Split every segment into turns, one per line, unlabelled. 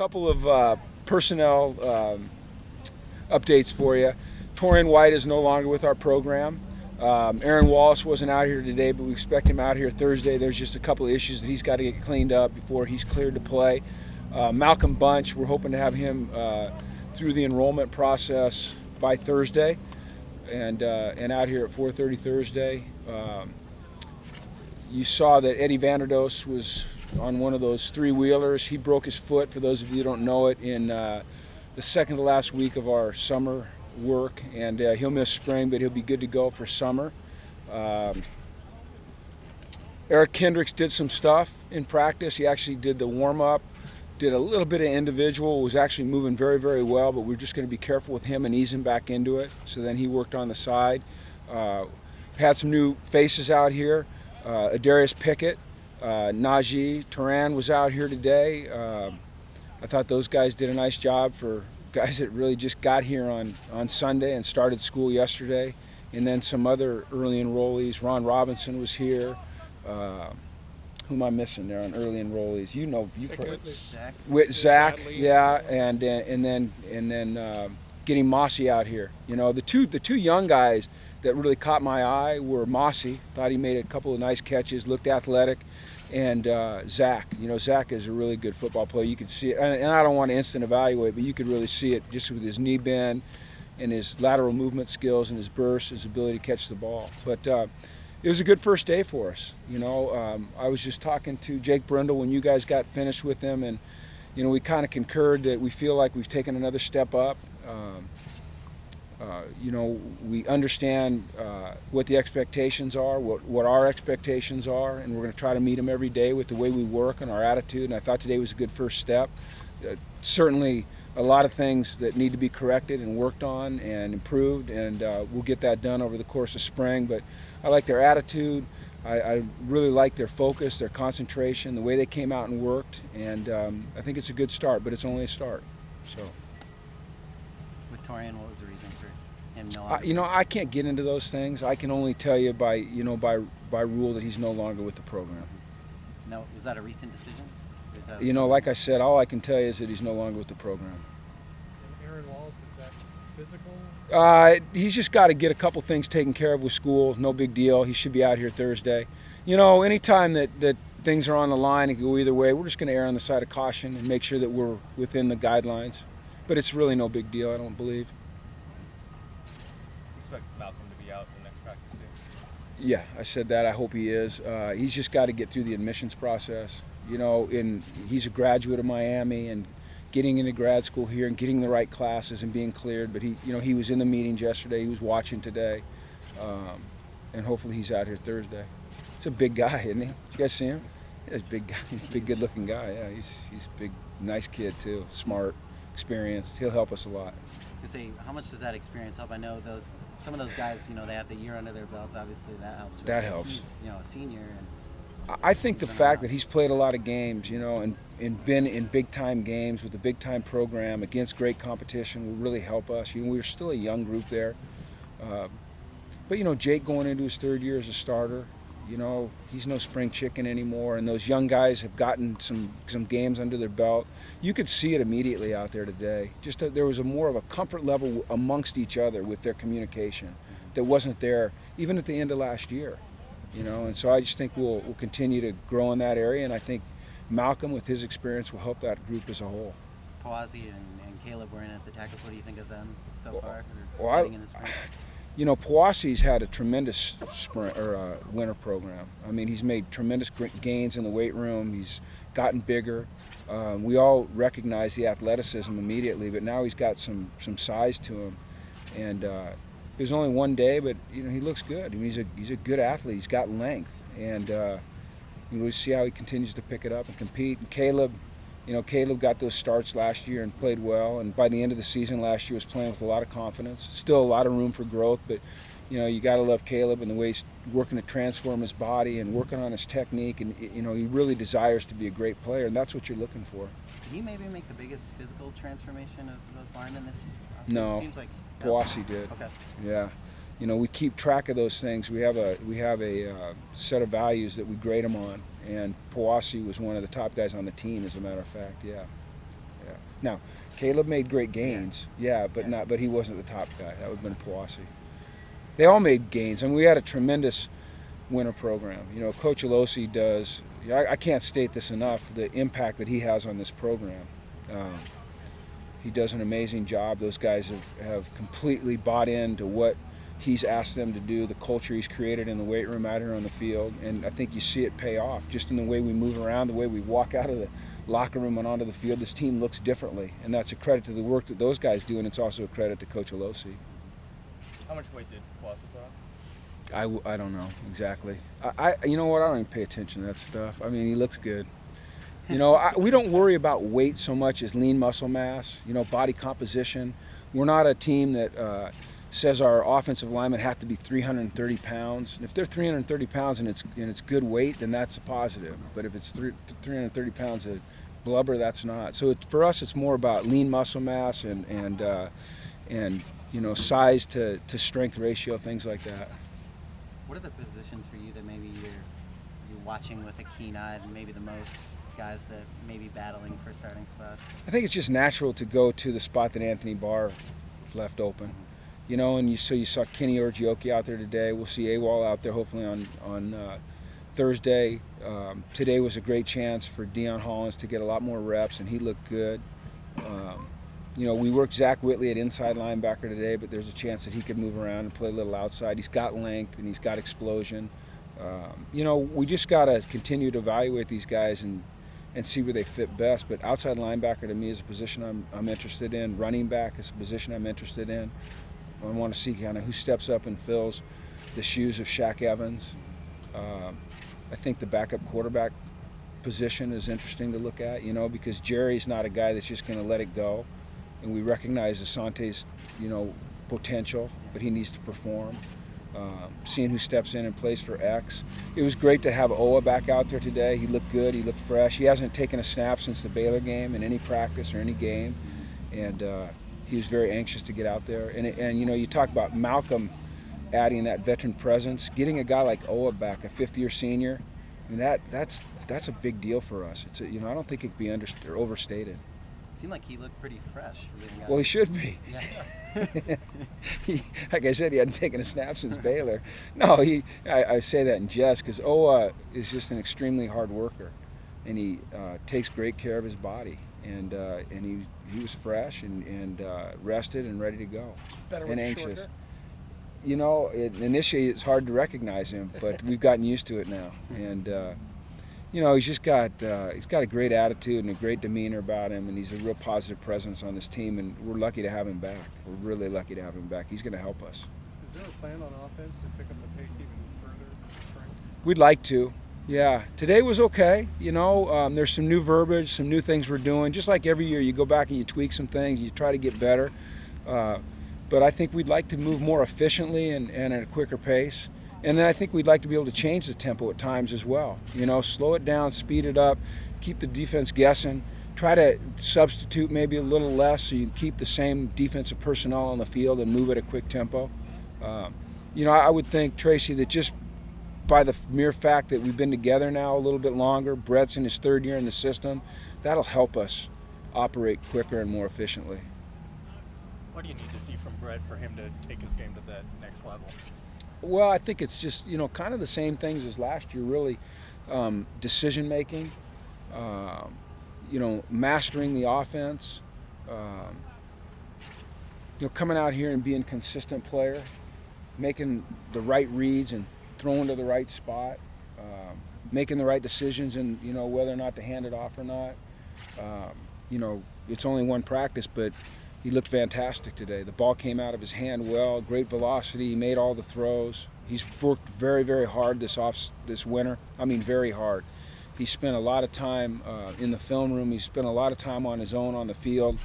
couple of personnel updates for you. Torian White is no longer with our program. Aaron Wallace wasn't out here today, but we expect him out here Thursday. There's just a couple of issues that he's got to get cleaned up before he's cleared to play. Malcolm Bunch, we're hoping to have him through the enrollment process by Thursday, and out here at 4:30 Thursday. You saw that Eddie Vanderdoes was on one of those three-wheelers. He broke his foot, for those of you who don't know it, in the second to last week of our summer work, and he'll miss spring, but he'll be good to go for summer. Eric Kendricks did some stuff in practice. He actually did the warm-up, did a little bit of individual, was actually moving very, very well, but we're just going to be careful with him and ease him back into it. So then he worked on the side. Had some new faces out here. Adarius Pickett, Najee Turan was out here today. I thought those guys did a nice job for guys that really just got here on Sunday and started school yesterday. And then some other early enrollees. Ron Robinson was here. Who am I missing there on early enrollees? You know, you've heard
Zach.
with Zach, yeah, and then getting Mossy out here. You know, the two young guys that really caught my eye were Mossy. Thought he made a couple of nice catches, looked athletic, and Zach. You know, Zach is a really good football player. You could see it, and I don't want to instant evaluate, but you could really see it just with his knee bend and his lateral movement skills and his burst, his ability to catch the ball. But it was a good first day for us. You know, I was just talking to Jake Brundle when you guys got finished with him, and you know, we kind of concurred that we feel like we've taken another step up. You know, we understand what the expectations are, what our expectations are, and we're going to try to meet them every day with the way we work and our attitude. And I thought today was a good first step. Certainly a lot of things that need to be corrected and worked on and improved, and we'll get that done over the course of spring. But I like their attitude. I really like their focus, their concentration, the way they came out and worked, and I think it's a good start, but it's only a start. So.
With Torian, what was the reason for him no longer?
You know, I can't get into those things. I can only tell you by rule that he's no longer with the program.
No, was that a recent decision? Or is that
You know, like I said, all I can tell you is that he's no longer with the program.
And Aaron Wallace, is that physical?
He's just got to get a couple things taken care of with school. No big deal. He should be out here Thursday. You know, anytime that things are on the line and can go either way, we're just going to err on the side of caution and make sure that we're within the guidelines. But it's really no big deal, I don't believe.
You expect Malcolm to be out in the next practice soon?
Yeah, I said that. I hope he is. He's just got to get through the admissions process. You know, he's a graduate of Miami and getting into grad school here and getting the right classes and being cleared. But he was in the meetings yesterday. He was watching today, and hopefully he's out here Thursday. He's a big guy, isn't he? Did you guys see him? Yeah, he's a big guy. He's a big, good-looking guy. Yeah, he's a big, nice kid too. Smart, experienced. He'll help us a lot.
I was gonna say, how much does that experience help? I know some of those guys, you know, they have the year under their belts. Obviously, that helps.
That helps.
He's, you know, a senior.
I think the fact that he's played a lot of games, you know, and been in big-time games with a big-time program against great competition will really help us. You know, we're still a young group there. But, you know, Jake going into his third year as a starter, you know, he's no spring chicken anymore, and those young guys have gotten some games under their belt. You could see it immediately out there today. There was more of a comfort level amongst each other with their communication that wasn't there even at the end of last year. You know, and so I just think we'll continue to grow in that area, and I think Malcolm, with his experience, will help that group as a whole.
Pawazzi and Caleb were in at the tackles. What do you think of them so far?
You know, Pawazzi's had a tremendous winter program. I mean, he's made tremendous gains in the weight room. He's gotten bigger. We all recognize the athleticism immediately, but now he's got some size to him, and it was only one day, but you know, he looks good. I mean, he's a good athlete. He's got length, and we'll see how he continues to pick it up and compete. And Caleb, you know, Caleb got those starts last year and played well, and by the end of the season last year was playing with a lot of confidence. Still a lot of room for growth, but you know, you got to love Caleb and the way he's working to transform his body and working on his technique, and you know, he really desires to be a great player, and that's what you're looking for.
Did he maybe make the biggest physical transformation of those linemen this offseason?
No.
It seems like
Pawazzi did.
Okay.
Yeah, you know, we keep track of those things. We have a set of values that we grade them on, and Pawazzi was one of the top guys on the team, as a matter of fact. Yeah. Yeah. Now, Caleb made great gains. Yeah, but he wasn't the top guy. That would have been Poissy. They all made gains. I mean, we had a tremendous winter program. You know, Coach Alosi does. I can't state this enough. The impact that he has on this program. He does an amazing job. Those guys have completely bought into what he's asked them to do, the culture he's created in the weight room, out here on the field, and I think you see it pay off just in the way we move around, the way we walk out of the locker room and onto the field. This team looks differently, and that's a credit to the work that those guys do, and it's also a credit to Coach Alosi.
How much weight did Poissy put on?
I don't know exactly. You know what? I don't even pay attention to that stuff. I mean, he looks good. You know, we don't worry about weight so much as lean muscle mass, you know, body composition. We're not a team that says our offensive linemen have to be 330 pounds. And if they're 330 pounds and it's good weight, then that's a positive. But if it's 330 pounds of blubber, that's not. So for us, it's more about lean muscle mass and you know, size to strength ratio, things like that.
What are the positions for you that maybe you're watching with a keen eye, and maybe the most guys that may be battling for starting spots?
I think it's just natural to go to the spot that Anthony Barr left open. You know, and you saw Kenny Orgioki out there today. We'll see AWOL out there hopefully on Thursday. Today was a great chance for Deion Hollins to get a lot more reps, and he looked good. You know, we worked Zach Whitley at inside linebacker today, but there's a chance that he could move around and play a little outside. He's got length and he's got explosion. You know, we just got to continue to evaluate these guys and see where they fit best. But outside linebacker to me is a position I'm interested in. Running back is a position I'm interested in. I want to see kind of who steps up and fills the shoes of Shaq Evans. I think the backup quarterback position is interesting to look at, you know, because Jerry's not a guy that's just going to let it go. And we recognize Asante's, you know, potential, but he needs to perform. Seeing who steps in and plays for X. It was great to have Oa back out there today. He looked good. He looked fresh. He hasn't taken a snap since the Baylor game in any practice or any game. And he was very anxious to get out there. And you know, you talk about Malcolm adding that veteran presence. Getting a guy like Oa back, a fifth-year senior, I mean, that's a big deal for us. It's you know, I don't think it can be overstated.
It seemed like he looked pretty fresh for being out.
Well, he should be.
Yeah.
Like I said, he hadn't taken a snap since Baylor. No, I say that in jest because Oa is just an extremely hard worker, and he takes great care of his body. And he was fresh and rested and ready to go.
Better with
and
the
anxious.
short hair?
You know, initially it's hard to recognize him, but we've gotten used to it now. And you know, he's got a great attitude and a great demeanor about him, and he's a real positive presence on this team. And we're lucky to have him back. We're really lucky to have him back. He's going to help us.
Is there a plan on offense to pick up the pace even further this spring?
We'd like to. Yeah, today was okay. You know, there's some new verbiage, some new things we're doing. Just like every year, you go back and you tweak some things, you try to get better. But I think we'd like to move more efficiently and at a quicker pace. And then I think we'd like to be able to change the tempo at times as well. You know, slow it down, speed it up, keep the defense guessing. Try to substitute maybe a little less so you can keep the same defensive personnel on the field and move at a quick tempo. You know, I would think, Tracy, that just by the mere fact that we've been together now a little bit longer, Brett's in his third year in the system, that'll help us operate quicker and more efficiently.
What do you need to see from Brett for him to take his game to that next level?
Well, I think it's just, you know, kind of the same things as last year, really. Decision making, you know, mastering the offense, you know, coming out here and being a consistent player, making the right reads and throwing to the right spot, making the right decisions and, you know, whether or not to hand it off or not. You know, it's only one practice, but he looked fantastic today. The ball came out of his hand well, great velocity. He made all the throws. He's worked very, very hard this winter. I mean, very hard. He spent a lot of time in the film room. He spent a lot of time on his own on the field,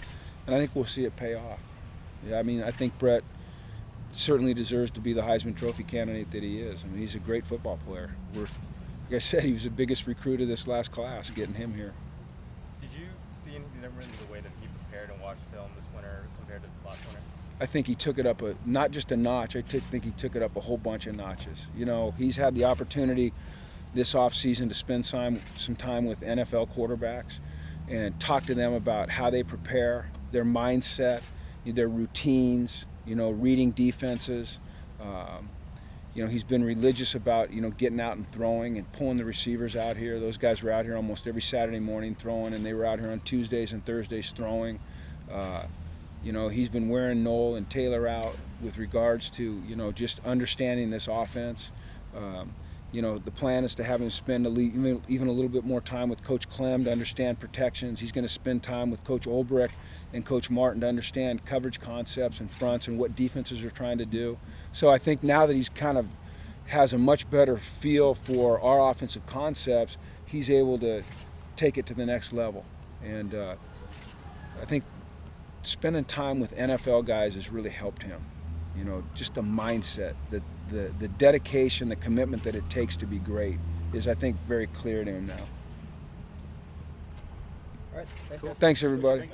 and I think we'll see it pay off. Yeah, I mean, I think Brett certainly deserves to be the Heisman Trophy candidate that he is. I mean, he's a great football player. Like I said, he was the biggest recruit of this last class, getting him here.
Did you see anything different in the way that he prepared and watched film this winter compared to last winter?
I think he took it up not just a notch. I think he took it up a whole bunch of notches. You know, he's had the opportunity this offseason to spend some time with NFL quarterbacks, and talk to them about how they prepare, their mindset, their routines, reading defenses. He's been religious about, getting out and throwing and pulling the receivers out here. Those guys were out here almost every Saturday morning throwing, and they were out here on Tuesdays and Thursdays throwing. He's been wearing Noel and Taylor out with regards to, just understanding this offense. The plan is to have him spend even a little bit more time with Coach Clem to understand protections. He's going to spend time with Coach Olbrich and Coach Martin to understand coverage concepts and fronts and what defenses are trying to do. So I think now that he's kind of has a much better feel for our offensive concepts, he's able to take it to the next level. And I think spending time with NFL guys has really helped him. Just the mindset, the dedication, the commitment that it takes to be great is, I think, very clear to him now.
All right. Thanks, guys.
Thanks, everybody.